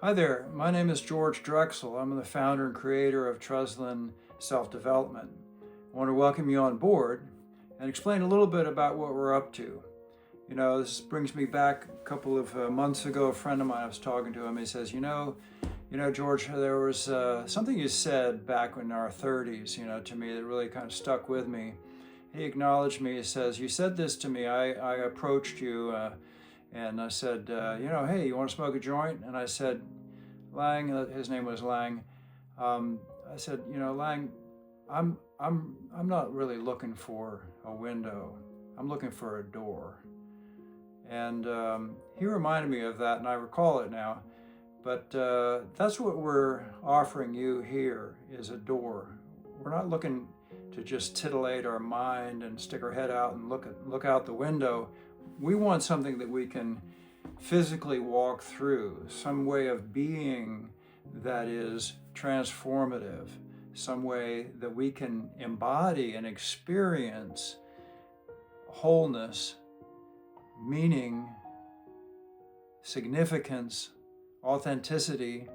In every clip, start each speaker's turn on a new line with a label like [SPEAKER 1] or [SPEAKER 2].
[SPEAKER 1] Hi there, my name is George Drexel. I'm the founder and creator of Treslin Self Development. I want to welcome you on board and explain a little bit about what we're up to. You know, this brings me back a couple of months ago. A friend of mine, I was talking to him, he says, George, there was something you said back in our 30s, to me that really kind of stuck with me. He acknowledged me. He says, you said this to me. I approached you and I said, hey, you want to smoke a joint? And I said, Lang, his name was Lang. I said, Lang, I'm not really looking for a window. I'm looking for a door. And he reminded me of that, and I recall it now. But that's what we're offering you here is a door. We're not looking to just titillate our mind and stick our head out and look out the window. We want something that we can physically walk through, some way of being that is transformative, some way that we can embody and experience wholeness, meaning, significance, authenticity.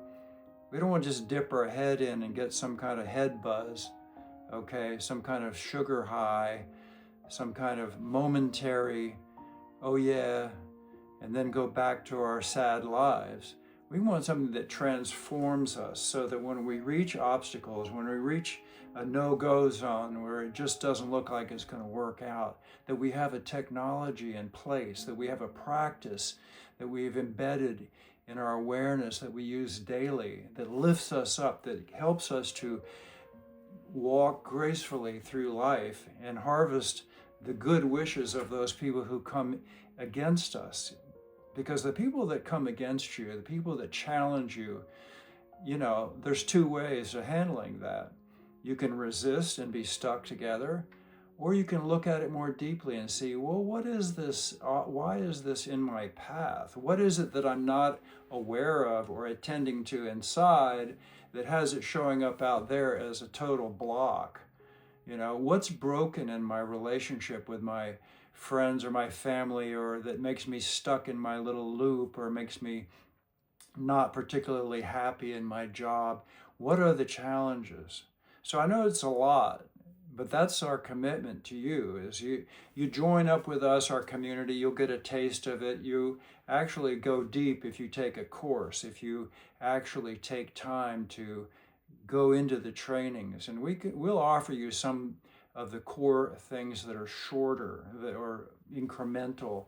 [SPEAKER 1] We don't want to just dip our head in and get some kind of head buzz, okay, some kind of sugar high, some kind of momentary, oh yeah, and then go back to our sad lives. We want something that transforms us so that when we reach obstacles, when we reach a no-go zone where it just doesn't look like it's going to work out, that we have a technology in place, that we have a practice that we've embedded in our awareness that we use daily, that lifts us up, that helps us to walk gracefully through life and harvest the good wishes of those people who come against us. Because the people that come against you, the people that challenge you, there's two ways of handling that. You can resist and be stuck together, or you can look at it more deeply and see, well, what is this? Why is this in my path? What is it that I'm not aware of or attending to inside that has it showing up out there as a total block? What's broken in my relationship with my friends or my family, or that makes me stuck in my little loop, or makes me not particularly happy in my job? What are the challenges? So I know it's a lot, but that's our commitment to you. Is you join up with us, our community, you'll get a taste of it. You actually go deep if you take a course, if you actually take time to go into the trainings, and we'll offer you some of the core things that are shorter, that are incremental,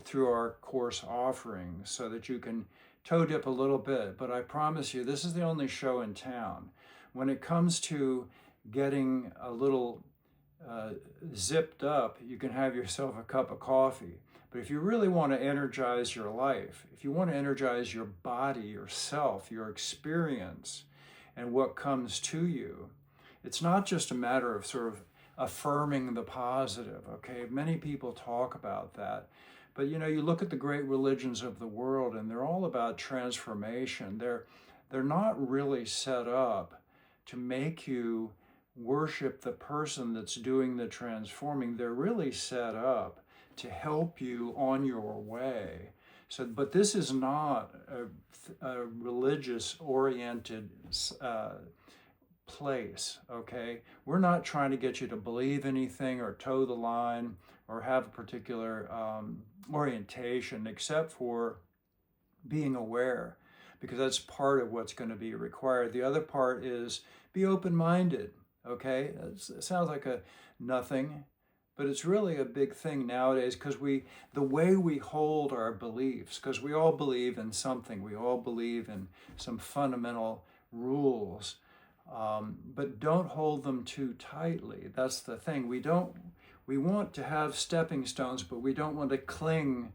[SPEAKER 1] through our course offerings, so that you can toe dip a little bit. But I promise you, this is the only show in town. When it comes to getting a little zipped up, you can have yourself a cup of coffee. But if you really want to energize your life, if you want to energize your body, yourself, your experience, and what comes to you, it's not just a matter of sort of affirming the positive, okay? Many people talk about that. But you look at the great religions of the world, and they're all about transformation. They're not really set up to make you worship the person that's doing the transforming. They're really set up to help you on your way. So, but this is not a religious-oriented place, okay? We're not trying to get you to believe anything or toe the line or have a particular orientation, except for being aware, because that's part of what's going to be required. The other part is be open-minded, okay? It sounds like a nothing, but it's really a big thing nowadays, because the way we hold our beliefs, because we all believe in something, we all believe in some fundamental rules, but don't hold them too tightly. That's the thing. We want to have stepping stones, but we don't want to cling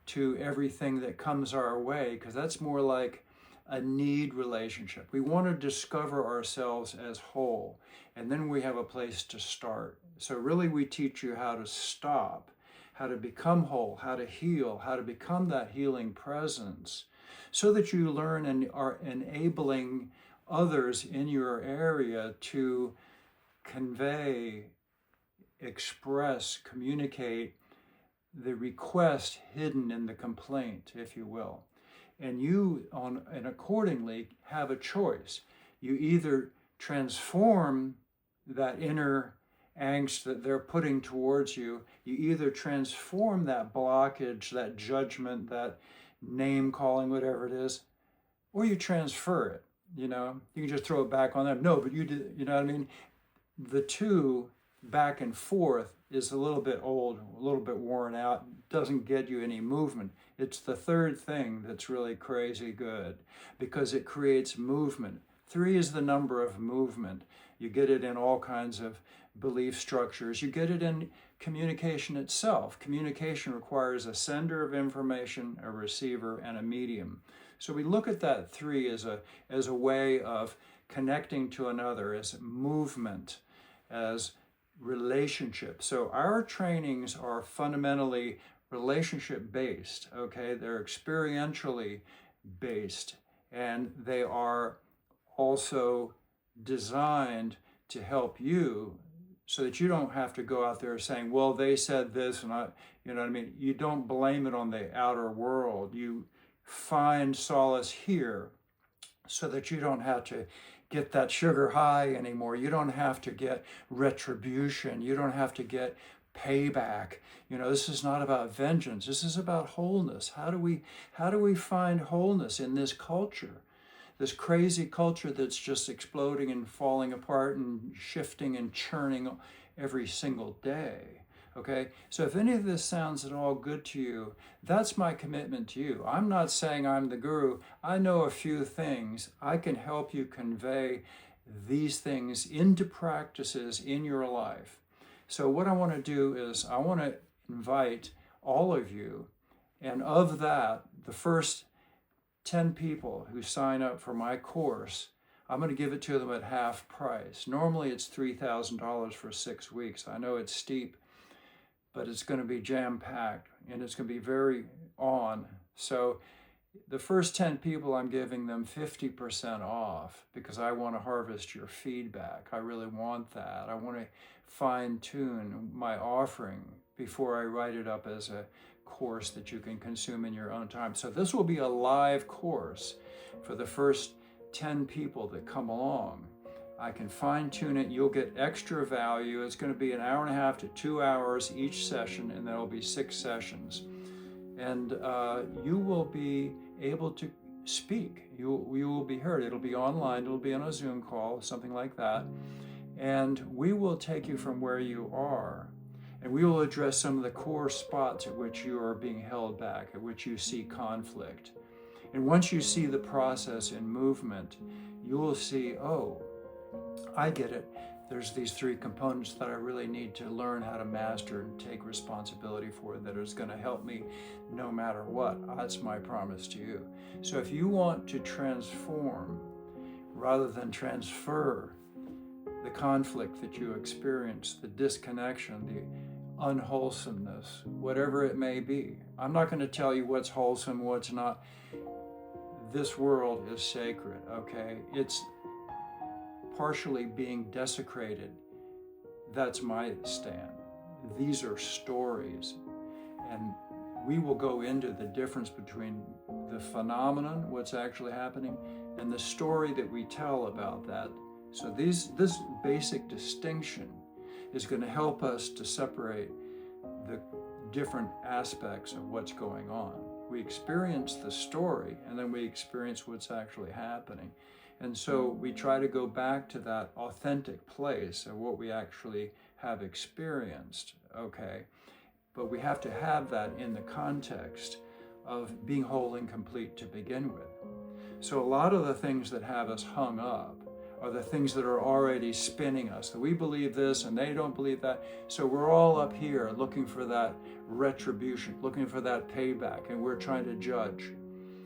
[SPEAKER 1] to everything that comes our way, because that's more like a need relationship. We want to discover ourselves as whole, and then we have a place to start. So really, we teach you how to stop, how to become whole, how to heal, how to become that healing presence, so that you learn and are enabling others in your area to convey, express, communicate the request hidden in the complaint, if you will. and you and accordingly have a choice. You either transform that inner angst that they're putting towards you, you either transform that blockage, that judgment, that name calling, whatever it is, or you transfer it. You can just throw it back on them. No, but you did, you know what I mean? The two back and forth is a little bit old, a little bit worn out, doesn't get you any movement. It's the third thing that's really crazy good because it creates movement. 3 is the number of movement. You get it in all kinds of belief structures. You get it in communication itself. Communication requires a sender of information, a receiver, and a medium. So we look at that 3 as a way of connecting to another, as movement, as relationship. So our trainings are fundamentally relationship based, okay? They're experientially based, and they are also designed to help you so that you don't have to go out there saying, well, they said this, and you know what I mean? You don't blame it on the outer world. You find solace here so that you don't have to get that sugar high anymore. You don't have to get retribution. You don't have to get payback. This is not about vengeance. This is about wholeness. How do we find wholeness in this culture? This crazy culture that's just exploding and falling apart and shifting and churning every single day. Okay, so if any of this sounds at all good to you, that's my commitment to you. I'm not saying I'm the guru. I know a few things. I can help you convey these things into practices in your life. So what I want to do is I want to invite all of you, and of that, the first 10 people who sign up for my course, I'm going to give it to them at half price. Normally it's $3,000 for 6 weeks. I know it's steep, but it's going to be jam-packed and it's going to be very on. So the first 10 people, I'm giving them 50% off because I want to harvest your feedback. I really want that. I want to fine-tune my offering before I write it up as a course that you can consume in your own time. So this will be a live course for the first 10 people that come along. I can fine-tune it. You'll get extra value. It's going to be 1.5 to 2 hours each session, and there will be 6 sessions. And you will be able to speak. You will be heard. It'll be online. It'll be on a Zoom call, something like that. And we will take you from where you are, and we will address some of the core spots at which you are being held back, at which you see conflict. And once you see the process in movement, you will see, oh, I get it. There's these 3 components that I really need to learn how to master and take responsibility for that is going to help me no matter what. That's my promise to you. So if you want to transform rather than transfer the conflict that you experience, the disconnection, the unwholesomeness, whatever it may be, I'm not going to tell you what's wholesome, what's not. This world is sacred, okay? It's partially being desecrated. That's my stand. These are stories, and we will go into the difference between the phenomenon, what's actually happening, and the story that we tell about that. So this basic distinction is going to help us to separate the different aspects of what's going on. We experience the story, and then we experience what's actually happening. And so we try to go back to that authentic place of what we actually have experienced, okay? But we have to have that in the context of being whole and complete to begin with. So a lot of the things that have us hung up are the things that are already spinning us, that we believe this and they don't believe that. So we're all up here looking for that retribution, looking for that payback, and we're trying to judge.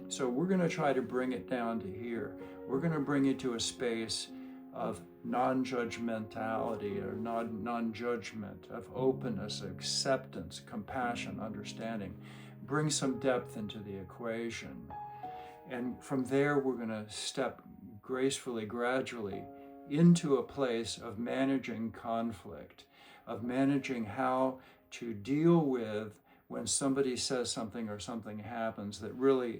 [SPEAKER 1] So we're going to try to bring it down to here. We're going to bring you to a space of non-judgmentality or non-judgment, of openness, acceptance, compassion, understanding. Bring some depth into the equation. And from there, we're going to step gracefully, gradually into a place of managing conflict, of managing how to deal with when somebody says something or something happens that really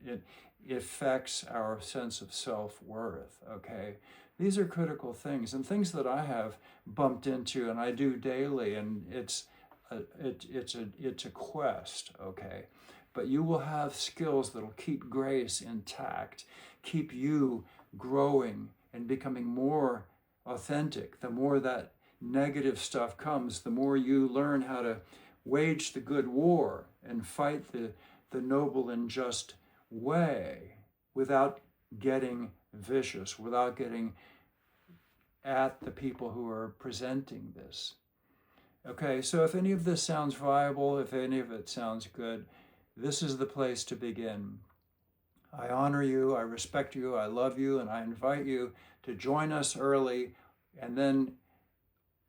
[SPEAKER 1] it affects our sense of self-worth, okay? These are critical things and things that I have bumped into and I do daily, and it's a quest, okay? But you will have skills that'll keep grace intact, keep you growing and becoming more authentic. The more that negative stuff comes, the more you learn how to wage the good war and fight the noble and just way without getting vicious, without getting at the people who are presenting this. Okay, so if any of this sounds viable, if any of it sounds good, this is the place to begin. I honor you, I respect you, I love you, and I invite you to join us early. And then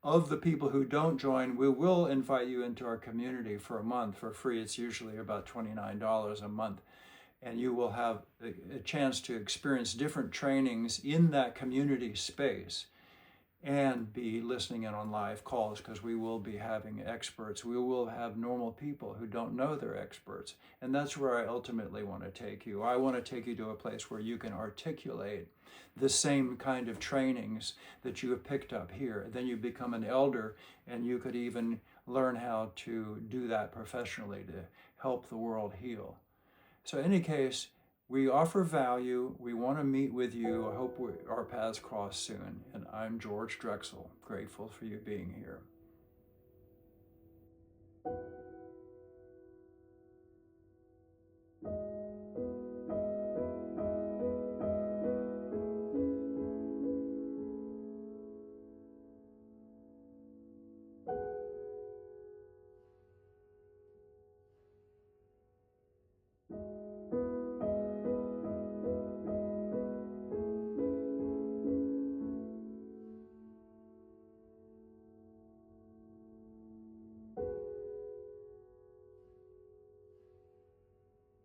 [SPEAKER 1] of the people who don't join, we will invite you into our community for a month for free. It's usually about $29 a month. And you will have a chance to experience different trainings in that community space and be listening in on live calls, because we will be having experts. We will have normal people who don't know they're experts. And that's where I ultimately want to take you. I want to take you to a place where you can articulate the same kind of trainings that you have picked up here. Then you become an elder, and you could even learn how to do that professionally to help the world heal. So in any case, we offer value. We want to meet with you. I hope our paths cross soon. And I'm George Drexel, grateful for you being here.